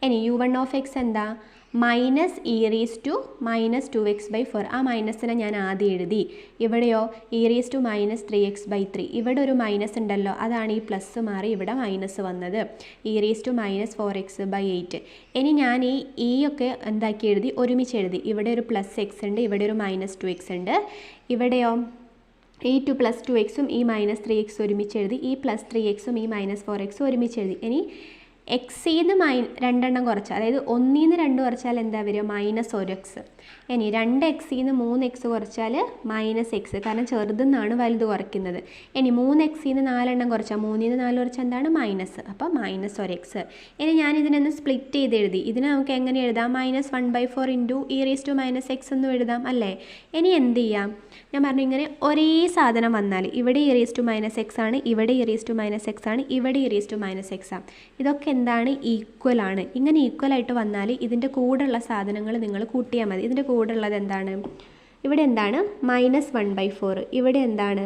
ഇനി U1(x) എന്താ? Minus e raise to -2x/4. ആ മൈനസിനെ ഞാൻ ആദ്യം എഴുതി. ഇവിടെയോ ഇ റീസ് ടു -3x/3. ഇവിടെ ഒരു മൈനസ് ഉണ്ടല്ലോ, അതാണ് ഈ പ്ലസ് മാറി ഇവിടെ മൈനസ് വന്നത്. E raise to -4x/8. ഇനി ഞാൻ ഈ ഒക്കെ എന്താക്കി എഴുതി, ഒരുമിച്ച് എഴുതി. ഇവിടെ ഒരു +x ഉണ്ട്, ഇവിടെ ഒരു -2x ഉണ്ട്. ഇവിടെയോ ഈ 2 + 2x ഈ -3x ഒരുമിച്ച് എഴുതി. ഈ +3x ഈ -4x ഒരുമിച്ച് എഴുതി. ഇനി എക്സിന്ന് രണ്ടെണ്ണം കുറച്ചാൽ, അതായത് 1ന്ന് 2 കുറച്ചാൽ എന്താ വരിക, -1x. ഇനി 2xന്ന് 3x കുറച്ചാൽ -x, കാരണം ചെറുതെന്നാണ് വലുത് കുറയ്ക്കുന്നത്. ഇനി 3xന്ന് 4 കുറച്ചാൽ 3ന്ന് 4 കുറച്ചാൽ എന്താണ്, മൈനസ്, അപ്പോൾ -1x. ഇനി ഞാൻ ഇതിനൊന്ന് സ്പ്ലിറ്റ് ചെയ്ത് എഴുതി. ഇതിനെ നമുക്ക് എങ്ങനെ എഴുതാം, -1/4 × e റീസ് ടു -x എന്നും എഴുതാം അല്ലേ. ഇനി എന്ത് ചെയ്യാം, ഞാൻ പറഞ്ഞു ഇങ്ങനെ ഒരേ സാധനം വന്നാൽ ഇവിടെ ഇ റീസ് ടു -x ആണ്, ഇവിടെ ഇ റീസ് ടു -x ആണ്, ഇവിടെ ഇ റീസ് ടു -x ആണ്. ഇതൊക്കെ എന്താണ്, ഈക്വൽ ആണ്. ഇങ്ങനെ ഈക്വൽ ആയിട്ട് വന്നാൽ ഇതിൻ്റെ കൂടെയുള്ള സാധനങ്ങൾ നിങ്ങൾ കൂട്ടിയാൽ മതി. ഇതിൻ്റെ കൂടെ ഉള്ളത് എന്താണ്, ഇവിടെ എന്താണ് -1/4, ഇവിടെ എന്താണ്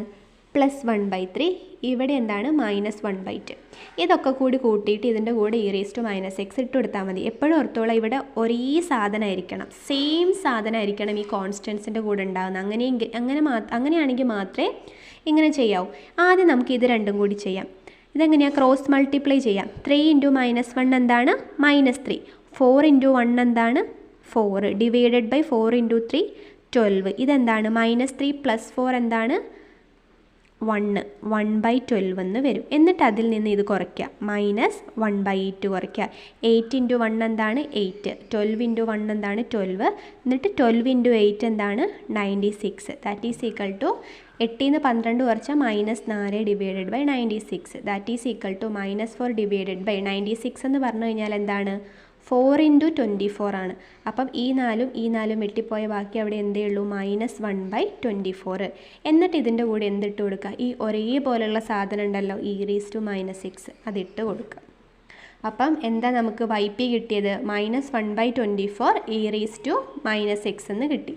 +1/3, ഇവിടെ എന്താണ് -1/2. ഇതൊക്കെ കൂടി കൂട്ടിയിട്ട് ഇതിൻ്റെ കൂടെ ഇ റീസ് ടു -x ഇട്ട് കൊടുത്താൽ മതി. എപ്പോഴും ഓർത്തോളം ഇവിടെ ഒരേ സാധനമായിരിക്കണം, സെയിം സാധനമായിരിക്കണം ഈ കോൺസ്റ്റൻസിൻ്റെ കൂടെ ഉണ്ടാകുന്നത്. അങ്ങനെയാണെങ്കിൽ മാത്രമേ ഇങ്ങനെ ചെയ്യാവൂ. ആദ്യം നമുക്ക് ഇത് രണ്ടും കൂടി ചെയ്യാം. ഇതെങ്ങനെയാണ്, ക്രോസ് മൾട്ടിപ്ലൈ ചെയ്യാം. 3 × -1 എന്താണ്, -3. 4 × 1 എന്താണ്, 4. Divided by 4 × 3 12. ഇതെന്താണ്, -3 + 4 എന്താണ്, 1/12 എന്ന് വരും. എന്നിട്ട് അതിൽ നിന്ന് ഇത് കുറയ്ക്കുക, -1/8 കുറയ്ക്കുക. 8 × 1 എന്താണ്, 8. 12 × 1 എന്താണ്, 12. എന്നിട്ട് 12 × 8 എന്താണ്, 96. ദാറ്റ് ഈസ് ഈക്വൽ ടു 8ന്ന് 12 കുറച്ചാൽ -4 divided by 96. That is equal to -4 divided by 96 എന്ന് പറഞ്ഞു കഴിഞ്ഞാൽ എന്താണ്, 4 × 24 ആണ്. അപ്പം ഈ 4 വെട്ടിപ്പോയ ബാക്കി അവിടെ എന്തേ ഉള്ളൂ, -1/24. എന്നിട്ട് ഇതിൻ്റെ കൂടെ എന്തിട്ട് കൊടുക്കുക, ഈ ഒരേപോലെയുള്ള സാധനം ഉണ്ടല്ലോ ഇ റീസ് ടു -x, അതിട്ട് കൊടുക്കുക. അപ്പം എന്താ നമുക്ക് YP കിട്ടിയത്, -1/24 ഇ റീസ് ടു -x എന്ന് കിട്ടി.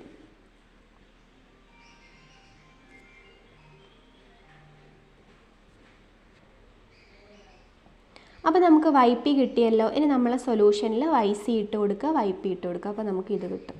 അപ്പോൾ നമുക്ക് YP കിട്ടിയല്ലോ. ഇനി നമ്മളെ സൊല്യൂഷനിൽ YC ഇട്ട് കൊടുക്കുക, YP ഇട്ട് കൊടുക്കുക. അപ്പോൾ നമുക്ക് ഇത് കിട്ടും.